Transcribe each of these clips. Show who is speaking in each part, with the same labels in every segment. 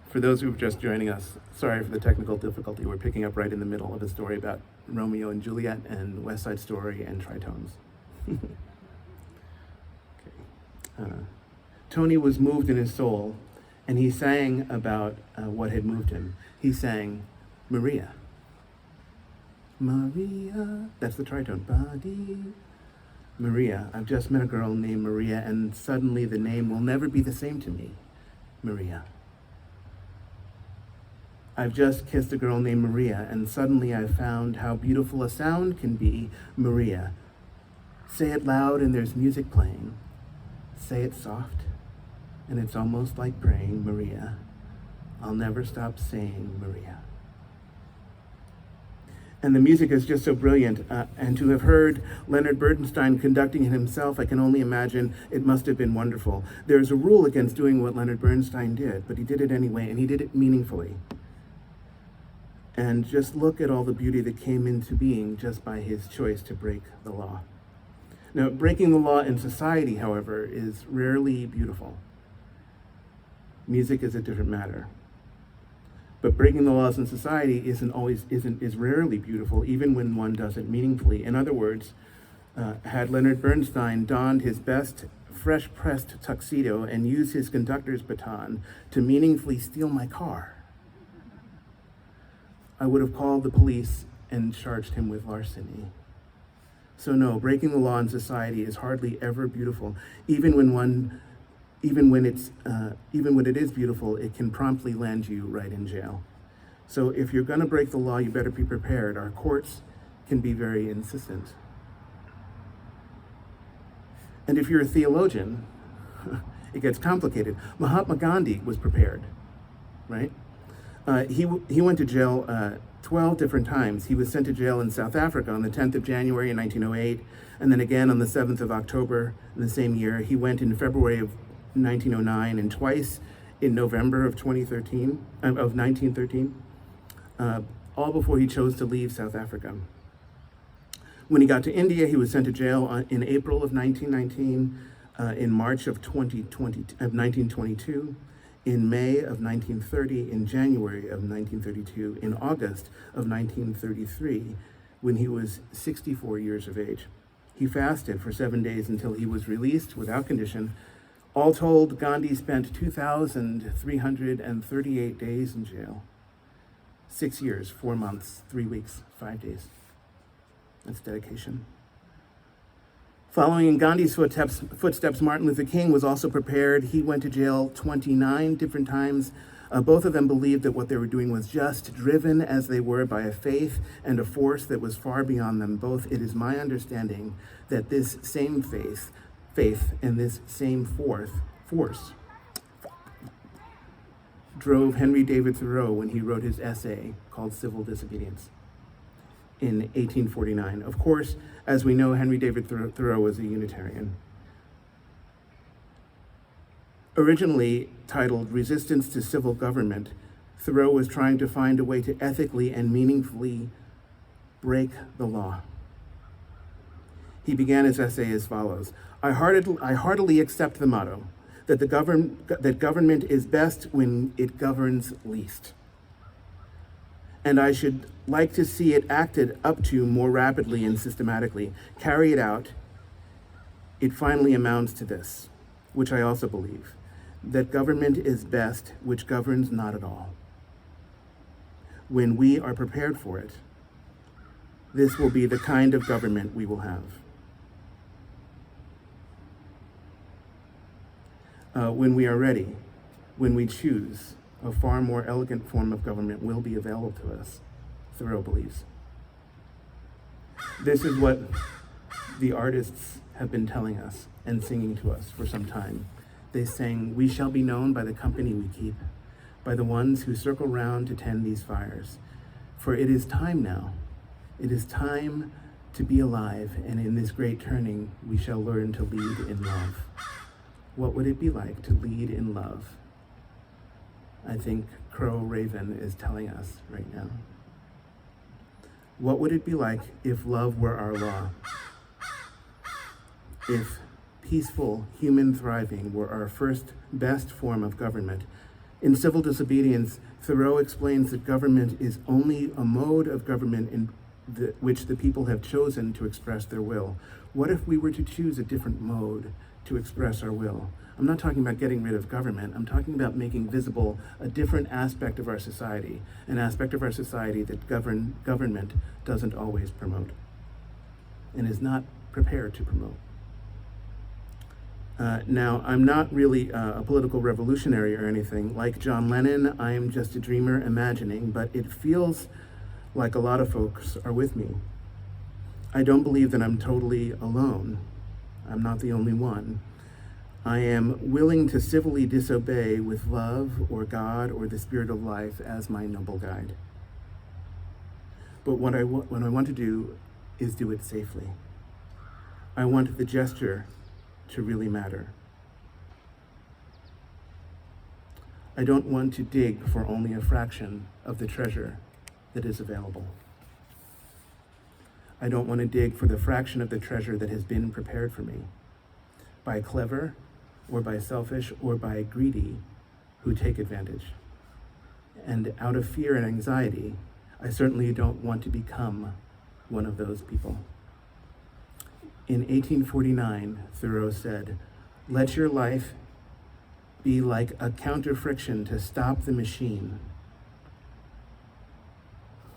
Speaker 1: For those who are just joining us, sorry for the technical difficulty. We're picking up right in the middle of a story about Romeo and Juliet and West Side Story and tritones. Okay. Tony was moved in his soul, and he sang about what had moved him. He sang, Maria. Maria, that's the tritone. Body. Maria, I've just met a girl named Maria, and suddenly the name will never be the same to me. Maria. I've just kissed a girl named Maria, and suddenly I've found how beautiful a sound can be. Maria. Say it loud and there's music playing. Say it soft, and it's almost like praying, Maria. I'll never stop saying Maria. And the music is just so brilliant. And to have heard Leonard Bernstein conducting it himself, I can only imagine it must have been wonderful. There's a rule against doing what Leonard Bernstein did, but he did it anyway, and he did it meaningfully. And just look at all the beauty that came into being just by his choice to break the law. Now, breaking the law in society, however, is rarely beautiful. Music is a different matter. But breaking the laws in society is rarely beautiful, even when one does it meaningfully. In other words, had Leonard Bernstein donned his best fresh-pressed tuxedo and used his conductor's baton to meaningfully steal my car, I would have called the police and charged him with larceny. So no, breaking the law in society is hardly ever beautiful. Even when it is beautiful, it can promptly land you right in jail. So if you're going to break the law, you better be prepared. Our courts can be very insistent. And if you're a theologian, it gets complicated. Mahatma Gandhi was prepared, right? He went to jail 12 different times. He was sent to jail in South Africa on the 10th of January in 1908, and then again on the 7th of October in the same year. He went in February of 1909 and twice in November of 1913, all before he chose to leave South Africa. When he got to India, he was sent to jail in April of 1919, in March of 1922, in May of 1930, in January of 1932, in August of 1933, when he was 64 years of age. He fasted for 7 days until he was released without condition. All told, Gandhi spent 2,338 days in jail. 6 years, 4 months, 3 weeks, 5 days. That's dedication. Following in Gandhi's footsteps, Martin Luther King was also prepared. He went to jail 29 different times. Both of them believed that what they were doing was just, driven as they were by a faith and a force that was far beyond them both. It is my understanding that this same faith and this same force drove Henry David Thoreau when he wrote his essay called Civil Disobedience in 1849. Of course, as we know, Henry David Thoreau was a Unitarian. Originally titled Resistance to Civil Government, Thoreau was trying to find a way to ethically and meaningfully break the law. He began his essay as follows: I heartily accept the motto that government is best when it governs least. And I should like to see it acted up to more rapidly and systematically. Carry it out. It finally amounts to this, which I also believe, that government is best which governs not at all. When we are prepared for it, this will be the kind of government we will have. When we are ready, when we choose, a far more elegant form of government will be available to us, Thoreau believes. This is what the artists have been telling us and singing to us for some time. They sang, "We shall be known by the company we keep, by the ones who circle round to tend these fires. For it is time now. It is time to be alive, and in this great turning, we shall learn to lead in love." What would it be like to lead in love? I think Crow Raven is telling us right now. What would it be like if love were our law? If peaceful human thriving were our first best form of government, In Civil Disobedience, Thoreau explains that government is only a mode of government in which the people have chosen to express their will. What if we were to choose a different mode to express our will? I'm not talking about getting rid of government. I'm talking about making visible a different aspect of our society, an aspect of our society that government doesn't always promote and is not prepared to promote. Now, I'm not really a political revolutionary or anything. Like John Lennon, I am just a dreamer imagining, but it feels like a lot of folks are with me. I don't believe that I'm totally alone. I'm not the only one. I am willing to civilly disobey with love or God or the spirit of life as my noble guide. But what I want to do is do it safely. I want the gesture to really matter. I don't want to dig for only a fraction of the treasure that is available. I don't want to dig for the fraction of the treasure that has been prepared for me by clever or by selfish or by greedy who take advantage. And out of fear and anxiety, I certainly don't want to become one of those people. In 1849, Thoreau said, "Let your life be like a counter-friction to stop the machine.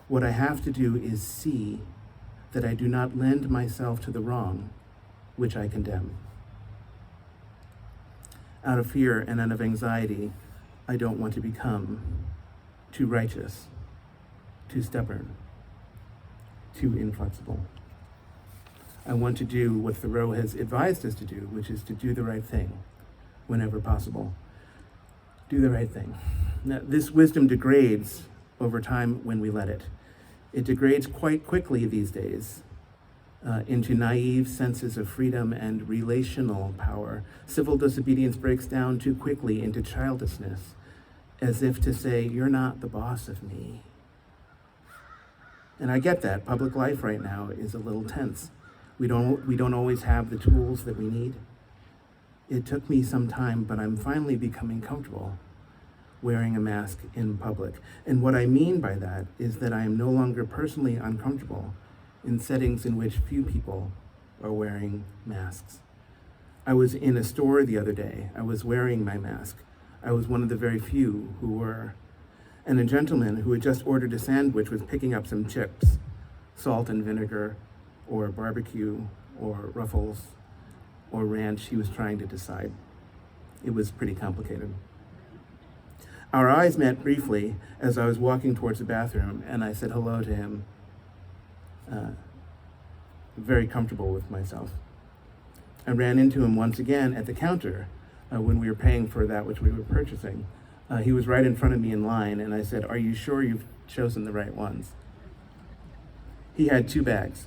Speaker 1: What I have to do is see that I do not lend myself to the wrong, which I condemn." Out of fear and out of anxiety, I don't want to become too righteous, too stubborn, too inflexible. I want to do what Thoreau has advised us to do, which is to do the right thing whenever possible. Do the right thing. Now, this wisdom degrades over time when we let it. It degrades quite quickly these days into naive senses of freedom and relational power. Civil disobedience breaks down too quickly into childishness, as if to say, "You're not the boss of me." And I get that. Public life right now is a little tense. We don't always have the tools that we need. It took me some time, but I'm finally becoming comfortable wearing a mask in public. And what I mean by that is that I am no longer personally uncomfortable in settings in which few people are wearing masks. I was in a store the other day. I was wearing my mask. I was one of the very few who were. And a gentleman who had just ordered a sandwich was picking up some chips, salt and vinegar, or barbecue, or Ruffles, or ranch. He was trying to decide. It was pretty complicated. Our eyes met briefly as I was walking towards the bathroom, and I said hello to him, very comfortable with myself. I ran into him once again at the counter when we were paying for that which we were purchasing. He was right in front of me in line, and I said, "Are you sure you've chosen the right ones?" He had 2 bags.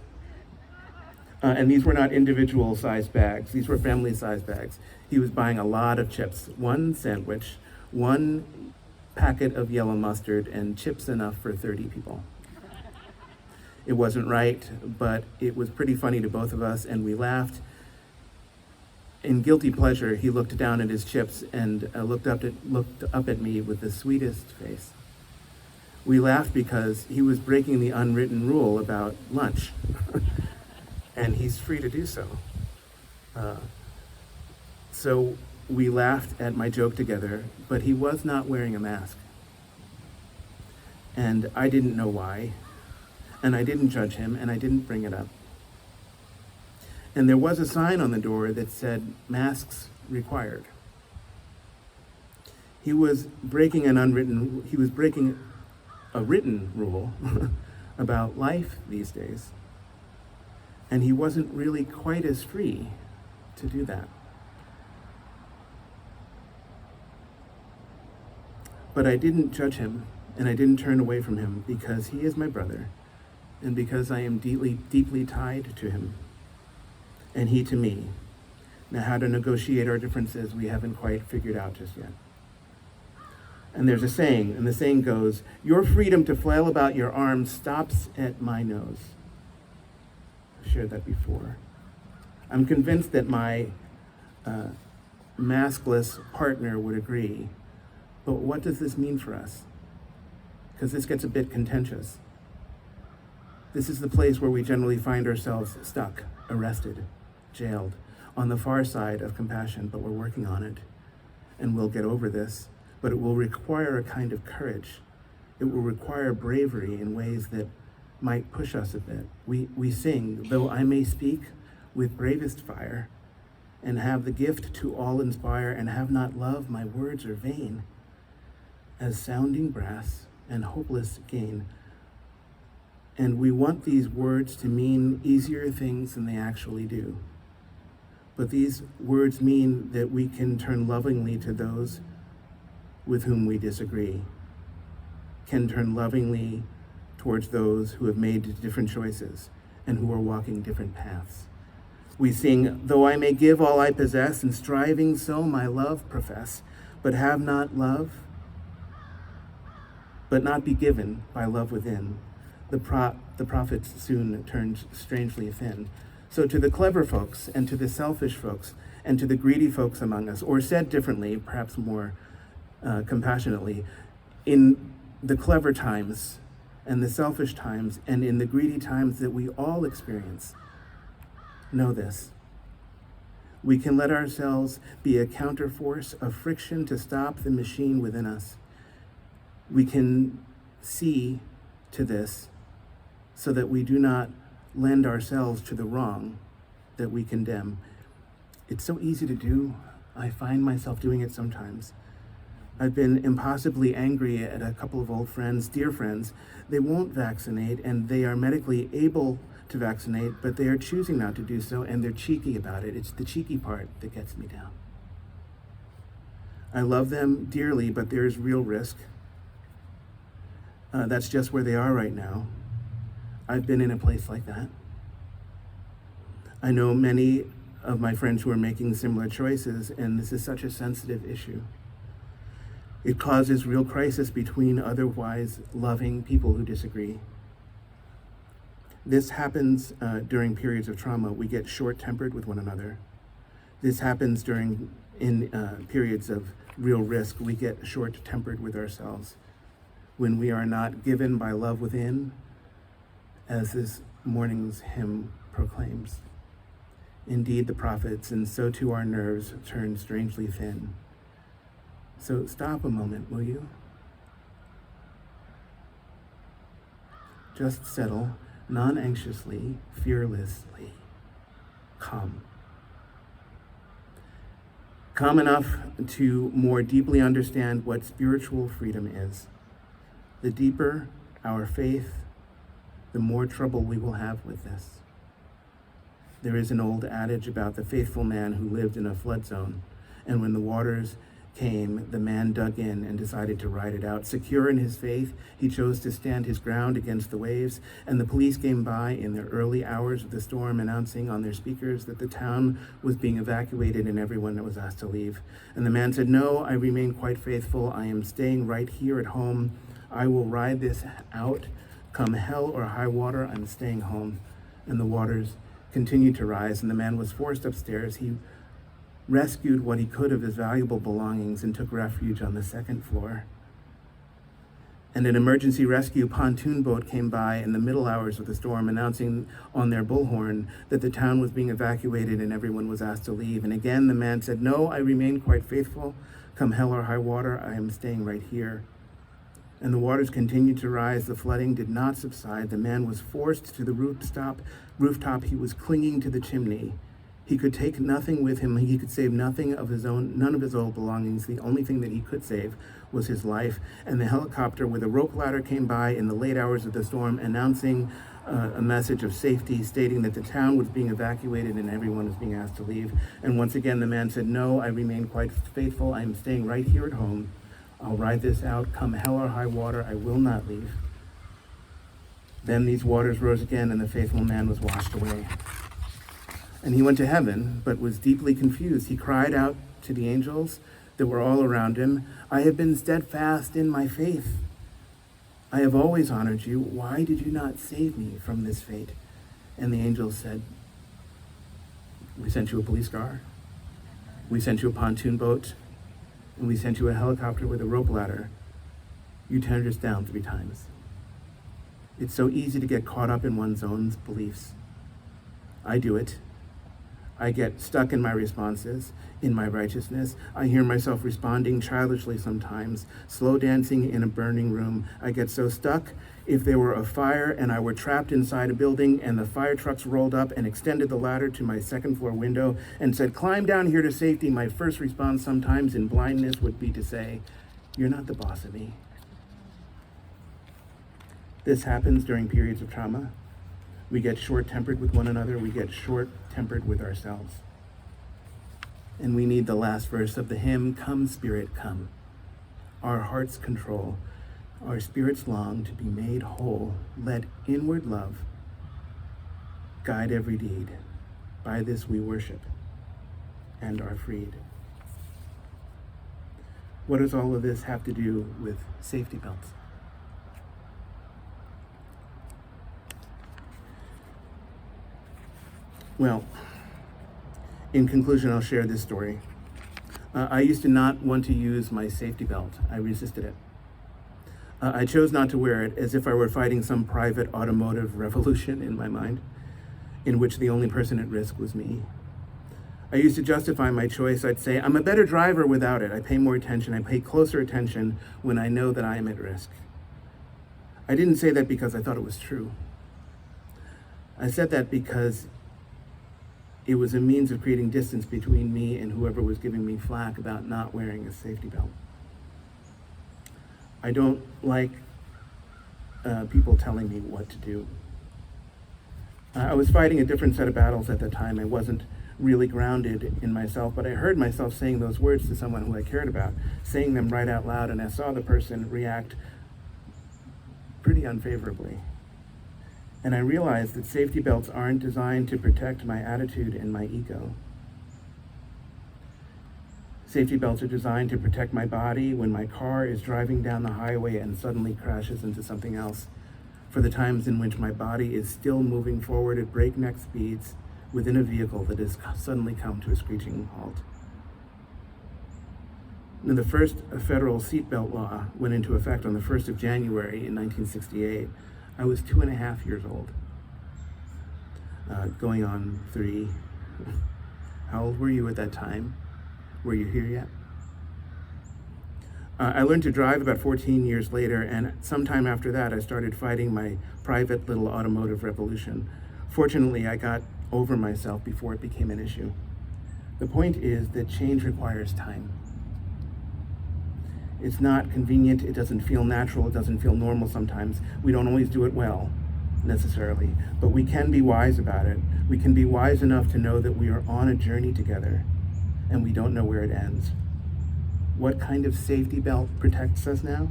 Speaker 1: And these were not individual size bags. These were family size bags. He was buying a lot of chips, 1 sandwich, 1 packet of yellow mustard, and chips enough for 30 people. It wasn't right, but it was pretty funny to both of us, and we laughed. In guilty pleasure, he looked down at his chips and looked up at me with the sweetest face. We laughed because he was breaking the unwritten rule about lunch. And he's free to do so. So we laughed at my joke together, but he was not wearing a mask. And I didn't know why, and I didn't judge him, and I didn't bring it up. And there was a sign on the door that said, "Masks required." He was breaking a written rule about life these days. And he wasn't really quite as free to do that. But I didn't judge him, and I didn't turn away from him, because he is my brother, and because I am deeply, deeply tied to him, and he to me. Now, how to negotiate our differences, we haven't quite figured out just yet. And there's a saying, and the saying goes, "Your freedom to flail about your arms stops at my nose." Shared that before. I'm convinced that my maskless partner would agree, But what does this mean for us? Because this gets a bit contentious. This is the place where we generally find ourselves stuck, arrested, jailed, on the far side of compassion, but we're working on it. And we'll get over this, but it will require a kind of courage. It will require bravery in ways that might push us a bit. We sing, though I may speak with bravest fire, and have the gift to all inspire, and have not love, my words are vain, as sounding brass and hopeless gain. And we want these words to mean easier things than they actually do. But these words mean that we can turn lovingly to those with whom we disagree, can turn lovingly towards those who have made different choices and who are walking different paths. We sing, though I may give all I possess, and striving so my love profess, but have not love, but not be given by love within. The profits soon turned strangely thin. So to the clever folks and to the selfish folks and to the greedy folks among us, or said differently, perhaps more compassionately, in the clever times and the selfish times and in the greedy times that we all experience, know this. We can let ourselves be a counterforce of friction to stop the machine within us. We can see to this so that we do not lend ourselves to the wrong that we condemn. It's so easy to do. I find myself doing it sometimes. I've been impossibly angry at a couple of old friends, dear friends. They won't vaccinate, and they are medically able to vaccinate, but they are choosing not to do so, and they're cheeky about it. It's the cheeky part that gets me down. I love them dearly, but there's real risk. That's just where they are right now. I've been in a place like that. I know many of my friends who are making similar choices, and this is such a sensitive issue. It causes real crisis between otherwise loving people who disagree. This happens during periods of trauma. We get short-tempered with one another. This happens in periods of real risk. We get short-tempered with ourselves when we are not given by love within, as this morning's hymn proclaims. Indeed, the prophets, and so too our nerves, turn strangely thin. So stop a moment, will you? Just settle, non-anxiously, fearlessly, calm. Calm enough to more deeply understand what spiritual freedom is. The deeper our faith, the more trouble we will have with this. There is an old adage about the faithful man who lived in a flood zone, and when the waters came, the man dug in and decided to ride it out. Secure in his faith, he chose to stand his ground against the waves, and the police came by in the early hours of the storm, announcing on their speakers that the town was being evacuated and everyone was asked to leave. And the man said, "No, I remain quite faithful. I am staying right here at home. I will ride this out. Come hell or high water, I'm staying home." And the waters continued to rise, and the man was forced upstairs. He rescued what he could of his valuable belongings and took refuge on the second floor. And an emergency rescue pontoon boat came by in the middle hours of the storm, announcing on their bullhorn that the town was being evacuated and everyone was asked to leave. And again, the man said, "No, I remain quite faithful. Come hell or high water, I am staying right here." And the waters continued to rise. The flooding did not subside. The man was forced to the rooftop. He was clinging to the chimney. He could take nothing with him. He could save nothing of his own, none of his old belongings. The only thing that he could save was his life. And the helicopter with a rope ladder came by in the late hours of the storm, announcing a message of safety, stating that the town was being evacuated and everyone was being asked to leave. And once again, the man said, "No, I remain quite faithful. I am staying right here at home. I'll ride this out. Come hell or high water, I will not leave." Then these waters rose again, and the faithful man was washed away. And he went to heaven, but was deeply confused. He cried out to the angels that were all around him, "I have been steadfast in my faith. I have always honored you. Why did you not save me from this fate?" And the angels said, "We sent you a police car. We sent you a pontoon boat. and we sent you a helicopter with a rope ladder, you turned us down 3 times. It's so easy to get caught up in one's own beliefs. I do it. I get stuck in my responses, in my righteousness. I hear myself responding childishly sometimes, slow dancing in a burning room. I get so stuck. If there were a fire and I were trapped inside a building and the fire trucks rolled up and extended the ladder to my 2nd floor window and said, "Climb down here to safety," my first response sometimes in blindness would be to say, "You're not the boss of me." This happens during periods of trauma. We get short-tempered with one another. We get short-tempered with ourselves. And we need the last verse of the hymn, "Come, Spirit, come." Our hearts control. Our spirits long to be made whole. Let inward love guide every deed. By this we worship and are freed. What does all of this have to do with safety belts? Well, in conclusion, I'll share this story. I used to not want to use my safety belt. I resisted it. I chose not to wear it as if I were fighting some private automotive revolution in my mind, in which the only person at risk was me. I used to justify my choice. I'd say, I'm a better driver without it. I pay more attention. I pay closer attention when I know that I am at risk. I didn't say that because I thought it was true. I said that because it was a means of creating distance between me and whoever was giving me flack about not wearing a safety belt. I don't like people telling me what to do. I was fighting a different set of battles at the time. I wasn't really grounded in myself, but I heard myself saying those words to someone who I cared about, saying them right out loud, and I saw the person react pretty unfavorably. And I realized that safety belts aren't designed to protect my attitude and my ego. Safety belts are designed to protect my body when my car is driving down the highway and suddenly crashes into something else, for the times in which my body is still moving forward at breakneck speeds within a vehicle that has suddenly come to a screeching halt. Now, the first federal seatbelt law went into effect on the 1st of January in 1968. I was 2.5 years old, going on 3. How old were you at that time? Were you here yet? I learned to drive about 14 years later, and sometime after that, I started fighting my private little automotive revolution. Fortunately, I got over myself before it became an issue. The point is that change requires time. It's not convenient, it doesn't feel natural, it doesn't feel normal sometimes. We don't always do it well, necessarily, but we can be wise about it. We can be wise enough to know that we are on a journey together, and we don't know where it ends. What kind of safety belt protects us now?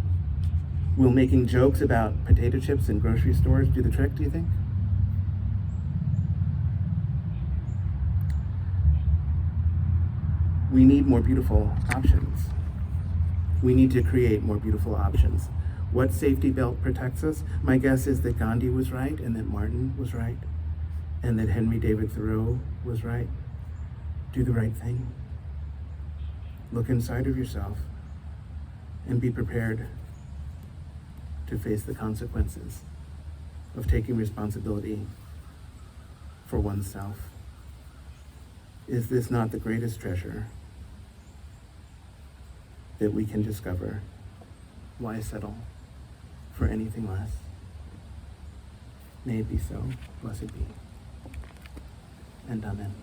Speaker 1: Will making jokes about potato chips in grocery stores do the trick, do you think? We need more beautiful options. We need to create more beautiful options. What safety belt protects us? My guess is that Gandhi was right, and that Martin was right, and that Henry David Thoreau was right. Do the right thing. Look inside of yourself and be prepared to face the consequences of taking responsibility for oneself. Is this not the greatest treasure that we can discover? Why settle for anything less? May it be so. Blessed be. And amen.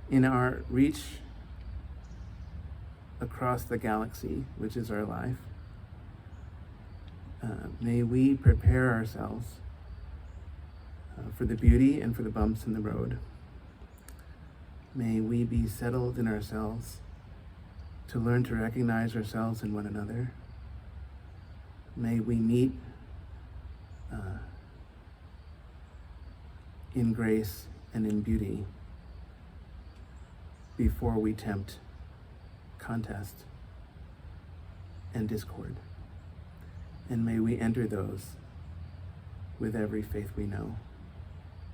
Speaker 1: In our reach across the galaxy, which is our life, may we prepare ourselves for the beauty and for the bumps in the road. May we be settled in ourselves to learn to recognize ourselves in one another. May we meet in grace and in beauty before we tempt contest and discord. And may we enter those with every faith we know.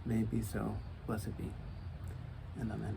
Speaker 1: May it be so. Blessed be. And amen.